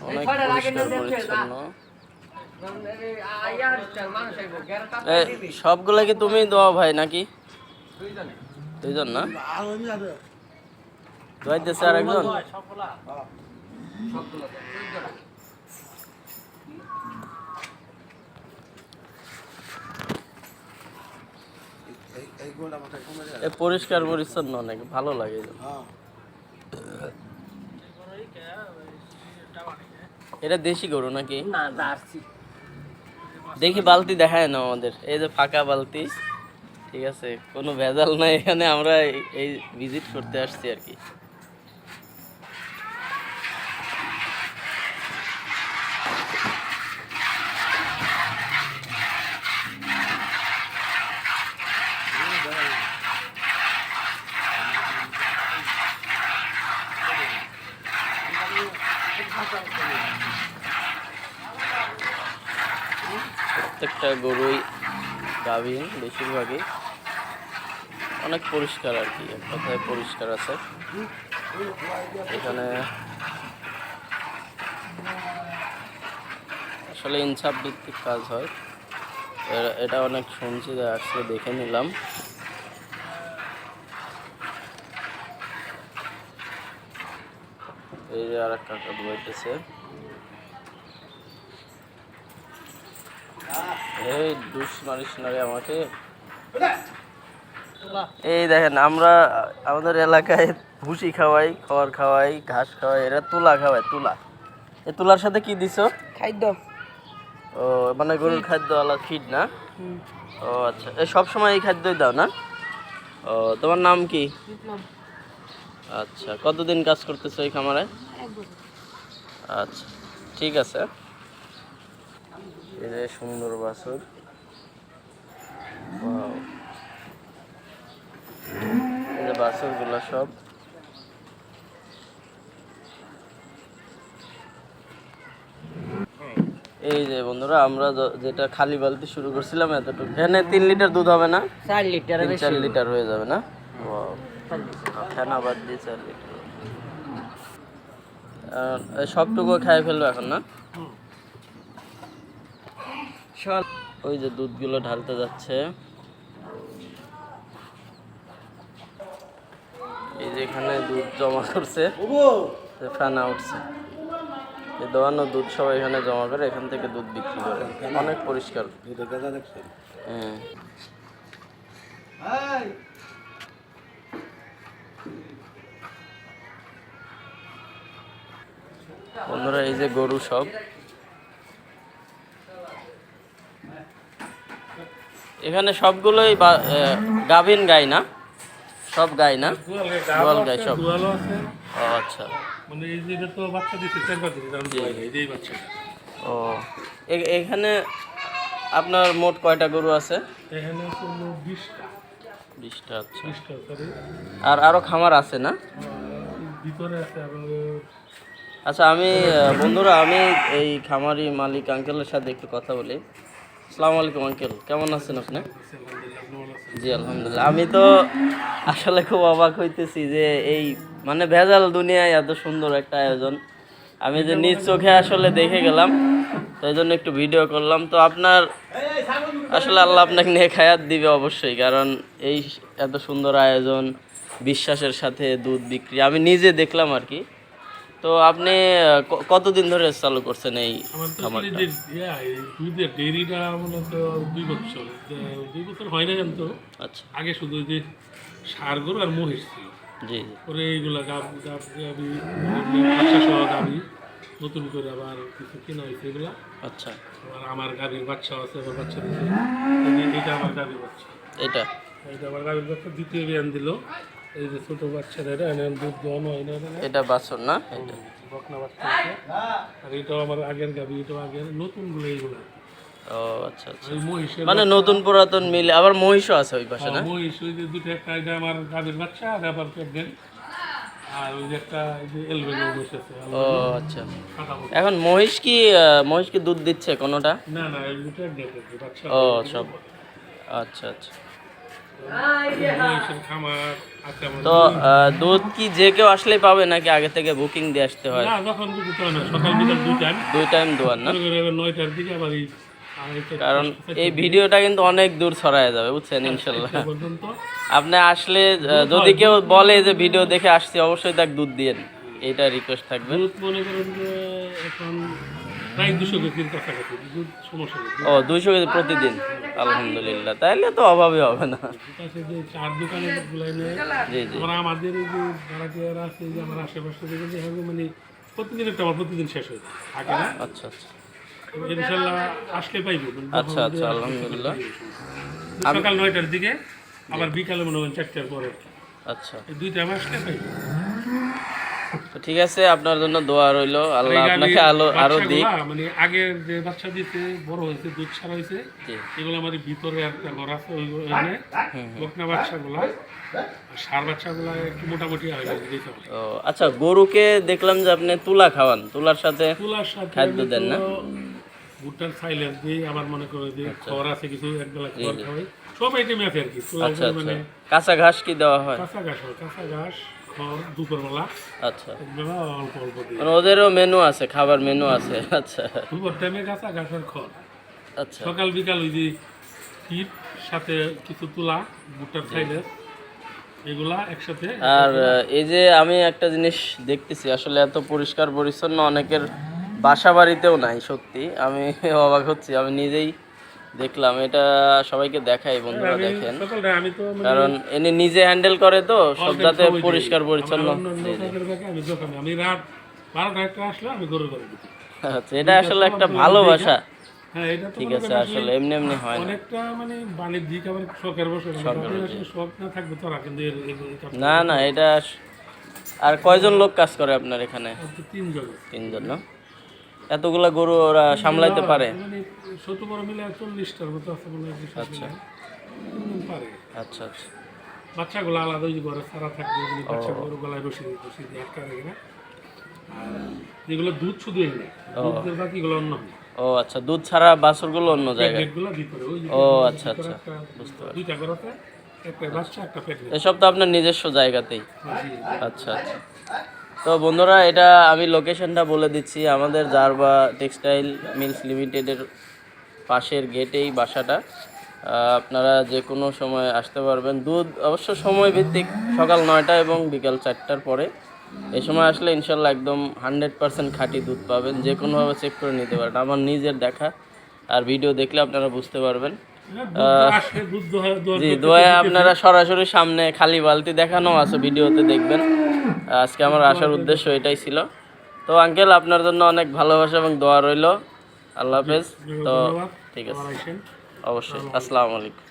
অনেক পরিষ্কার পরিচ্ছন্ন। সবগুলা কি তুমি দোয়া ভাই নাকি? দুইজন না, দোয়াইতেছে আর একজন। পরিষ্কার পরিচ্ছন্ন অনেক ভালো লাগে। এটা দেশি গরু নাকি? দেখি বালতি দেখায় না আমাদের, এই যে ফাঁকা বালতি। ঠিক আছে, কোনো ভেজাল নাই এখানে, আমরা এই ভিজিট করতে আসছি আর কি। প্রত্যেকটা গরুই গাভীন, বেশিরভাগই অনেক পরিষ্কার আর কি, এক কথায় পরিষ্কার আছে এখানে। আসলে ইনসাফ ভিত্তিক কাজ হয়, এটা অনেক শুনছি, আসলে দেখে নিলাম। এই যে আর এক কাকা বইতেছে, এই দুষ মারিস না রে আমাকে। এই দেখেন, আমরা আমাদের এলাকায় ভুসি খাওয়াই, খড় খাওয়াই, ঘাস খাওয়াই, এরা তুলা খাওয়াই। তুলা, এই তুলার সাথে কি দিছো? খাদ্য। ও মানে গরুর খাদ্য আলা ফিড না? ও আচ্ছা, এই সব সময় এই খাদ্যই দাও না? ও, তোমার নাম কি? আচ্ছা, কতদিন কাজ করতেছো এই খামারে? আচ্ছা, ঠিক আছে। এই যে সুন্দর বাছুর, এই যে বাছুর গুলা সব। এই যে বন্ধুরা, আমরা যেটা খালি বালতি শুরু করছিলাম এতটুকু, এখানে 3 লিটার দুধ হবে না? 4 লিটার, 4 লিটার হয়ে যাবে না? ফেনা বাদ দিয়ে 4 লিটার। সবটুকু খাই ফেলবো এখন না? ওই যে দুধগুলো ঢালতে যাচ্ছে, এই যে এখানে দুধ জমা করছে, ফেনা উঠছে, এই দোয়ানো দুধ সবাই এখানে জমা করে, এখান থেকে দুধ বিক্রি করে। অনেক পরিষ্কার। বন্ধুরা, এই যে গরু সব, এখানে সবগুলোই গাভীন গাই না? সব গাই না? গোয়াল গাই সব? ও আচ্ছা, মানে এই যে তো বাচ্চা দিতে 4-5 দিন এই বাচ্চাটা। ও, এখানে আপনার মোট কয়টা গরু আছে? এখানে হলো 20টা। 20টা, আচ্ছা। 20টা করে। আর আরো খামার আছে না? ভিতরে আছে আরো। আচ্ছা, আমি বন্ধুরা, আমি এই খামারি মালিক আঙ্কেলের সাথে একটু কথা বলি। আসসালামু আলাইকুম আঙ্কেল, কেমন আছেন আপনি? জি আলহামদুলিল্লাহ। আমি তো আসলে খুব অবাক হইতেছি যে এই মানে ভেজাল দুনিয়ায় এত সুন্দর একটা আয়োজন আমি যে নিজ চোখে আসলে দেখে গেলাম, তো এই জন্য একটু ভিডিও করলাম। তো আপনার আসলে আল্লাহ আপনাকে নেক হায়াত দিবে অবশ্যই, কারণ এই এত সুন্দর আয়োজন, বিশ্বাসের সাথে দুধ বিক্রি আমি নিজে দেখলাম আর কি। তো আপনি কতদিন ধরে চালু করছেন এই খামারটা? দুধের ডেইরিটা মূলত 2 বছর। 2 বছর হয় না কিন্তু। আচ্ছা, আগে শুধু যে ষাঁড় গরু আর মহিষ ছিল। জি জি। পরে এইগুলা গাভী বাচ্চা সহ গাভী নতুন করে আবার কিছু কেনা হয়েছে এগুলা। আচ্ছা, আর আমার গাভীর বাচ্চা আছে, আবার বাচ্চা দিচ্ছে। এটা আমার গাভীর বাচ্চা, এটা আমার গাভীর বাচ্চা দ্বিতীয় বিয়ান দিল। এই যে ছোট বাচ্চারা, এটা দুধ দোয়ানো হয় না, এটা বাছুর না? এটা বকনা বাচ্চা আছে। আর এটাও আমার আগের গাভী, এটাও আগের, নতুনগুলো এইগুলো। ও আচ্ছা আচ্ছা, মানে নতুন পুরাতন মিলে। আবার মহিষও আছে ওই পাশে না? মহিষ, ওই যে দুটো, একটা এটা আমার গাভীর বাচ্চা, আর আবার প্রেগনেন্ট। আর ওই যে একটা এই যে এলবেনো মহিষ আছে। ও আচ্ছা, এখন মহিষ কি দুধ দিচ্ছে কোনোটা? না না, এই দুটো প্রেগনেন্ট বাচ্চা। ও সব, আচ্ছা আচ্ছা। খামার আছে আমাদের। তো দুধ কি যে কেউ আসলেই পাবে নাকি আগে থেকে বুকিং দিয়ে আসতে হয়? না, যখন দুধ হয় না, সকাল বিকাল 2 টাইম। 2 টাইম দোয়ান না? 9টার দিকে আবার এই কারণ এই ভিডিওটা কিন্তু অনেক দূর ছড়ায় যাবে বুঝছেন ইনশাল্লাহ। পর্যন্ত আপনি আসলে যদি কেউ বলে যে ভিডিও দেখে আসছি অবশ্যই তাকে দুধ দিয়েন, এইটা রিকোয়েস্ট থাকবে। দুধ মনে করেন যে এখন প্রায় 200 কেজির কাছাকাছি দুধ, সমস্যা নেই। ও 200 কেজি প্রতিদিন, আলহামদুলিল্লাহ, তাইলে তো অভাবই হবে না। দুধ আছে যে 4 দোকানে গুলাই নেয়। জি জি। আমরা আমাদের এই যে ভাড়াটিয়ারা আছে, এই যে আমার আশেপাশে দেখে যে হবে মানে প্রতিদিন একটা আমার প্রতিদিন শেষ হয়ে যায়, থাকে না। আচ্ছা আচ্ছা ইনশাল্লাহ আসলে পাইবো। আচ্ছা আচ্ছা আলহামদুলিল্লাহ। সকাল 9টার দিকে, আবার বিকালে মনে করেন 4টার পরে। আচ্ছা, এই 2 টাইম আসলে পাইবো। তো ঠিক আছে, আপনার জন্য দোয়া রইলো, আল্লাহ এই আপনাকে আরো দিক। বাচ্চাগুলা মানে আগের যে বাচ্চা দিতে বড় হয়েছে, দুধ ছাড়া হয়েছে, জি। এগুলো আমার ভিতরে একটা ঘর আছে, ওইখানে বকনা বাচ্চাগুলা, ষাঁড় বাচ্চাগুলা একটু মোটামুটি হয়ে গেছে দিতে হবে। ও আচ্ছা, গরুকে দেখলাম যে আপনি তুলা খাওয়ান, তুলার সাথে তুলার সাথে খাদ্য আমি দেন না? তো ভুট্টার সাইলেন্স দিই, আবার মনে করে যে খড় আছে কিছু, একবেলা খড় জি। খাওয়াই, সব আইটেমে আছে আর কি। তুলার আচ্ছা আচ্ছা, মানে কাঁচা ঘাস কি দেওয়া হয়? কাঁচা ঘাস হয়, কাঁচা ঘাস, খড় দুপুরবেলা, আচ্ছা, একবেলা অল্প অল্প দিই। মানে ওদেরও মেনু আছে, খাবার মেনু আছে। আচ্ছা দুপুর টাইমে কাঁচা ঘাস আর খড়, আচ্ছা সকাল বিকাল ওই যে ফিট সাথে কিছু তুলা, ভুট্টার সাইলেন্স, এগুলা একসাথে। আর এই যে আমি একটা জিনিস দেখতেছি, আসলে এত পরিষ্কার পরিচ্ছন্ন অনেকের বাসা বাড়িতেও নাই, সত্যি আমি অবাক হচ্ছি, আমি নিজেই দেখলাম, এটা সবাইকে দেখাই, বন্ধুরা আমি দেখেন, সকালটা আমি তো মানে কারণ এনে নিজে হ্যান্ডেল করে তো সব যাতে সবাই পরিষ্কার দিই। পরিচ্ছন্ন। আমার অন্য কাজের ফাঁকে আমি দোকানে, আমি রাত 12টা একটা আসলে আমি গরু করে দিই। আচ্ছা, এটা আসলে একটা ভালোবাসা। হ্যাঁ, এটা তো ঠিক মনে আছে, করেন আসলে এমনি এমনি হয় না। অনেকটা মানে বাণিজ্যিক, আবার শখের বসে, শখের আসলে শখ না থাকবে তোরা কিন্তু এই কাজটা না না, এটা আর কয়জন লোক কাজ করে আপনার এখানে? করতে 3 জন। 3 জন না? এতগুলা গরু ওরা সামলাইতে পারে? মানে ছোট বড় মিলে 40টার মতো আছে মনে হয়। আচ্ছা পারে। আচ্ছা আচ্ছা। বাচ্চাগুলো আলাদা ওই যে ঘরে সারা থাকবে, ওগুলি বাচ্চাগুলো গলায় বসে দিয়ে আটকা রেখে না। আর যেগুলো দুধ শুধু এনে, দুধের বাকিগুলো অন্য হয়। ও আচ্ছা, দুধ ছাড়া বাছুরগুলো অন্য জায়গায়? প্যাকেটগুলো ভিতরে ওই যে ও আচ্ছা আচ্ছা, বুঝতে পারছি। 2টা ঘরতে একটা বাচ্চা, একটা প্যাকেট। এসব তো আপনার নিজস্ব জায়গাতেই? আচ্ছা আচ্ছা। তো বন্ধুরা, এটা আমি লোকেশনটা বলে দিচ্ছি, আমাদের জারবা টেক্সটাইল মিলস লিমিটেডের পাশের গেটেই বাসাটা। আপনারা যে কোনো সময় আসতে পারবেন। দুধ অবশ্য সময় ভিত্তিক, সকাল 9টা এবং বিকাল 4টার পরে। এই সময় আসলে ইনশাল্লাহ একদম 100% খাঁটি দুধ পাবেন, যে কোনোভাবে চেক করে নিতে পারেন, আমার নিজের দেখা, আর ভিডিও দেখলে আপনারা বুঝতে পারবেন। জি, দোয়া আপনারা সরাসরি সামনে খালি বালতি দেখানো আছে, ভিডিওতে দেখবেন। আজকে আমার আসার উদ্দেশ্য এটাই ছিল। তো আঙ্কেল, আপনার জন্য অনেক ভালোবাসা এবং দোয়া রইল। আল্লাহ হাফেজ। তো ঠিক আছে, অবশ্যই। আসসালামু আলাইকুম।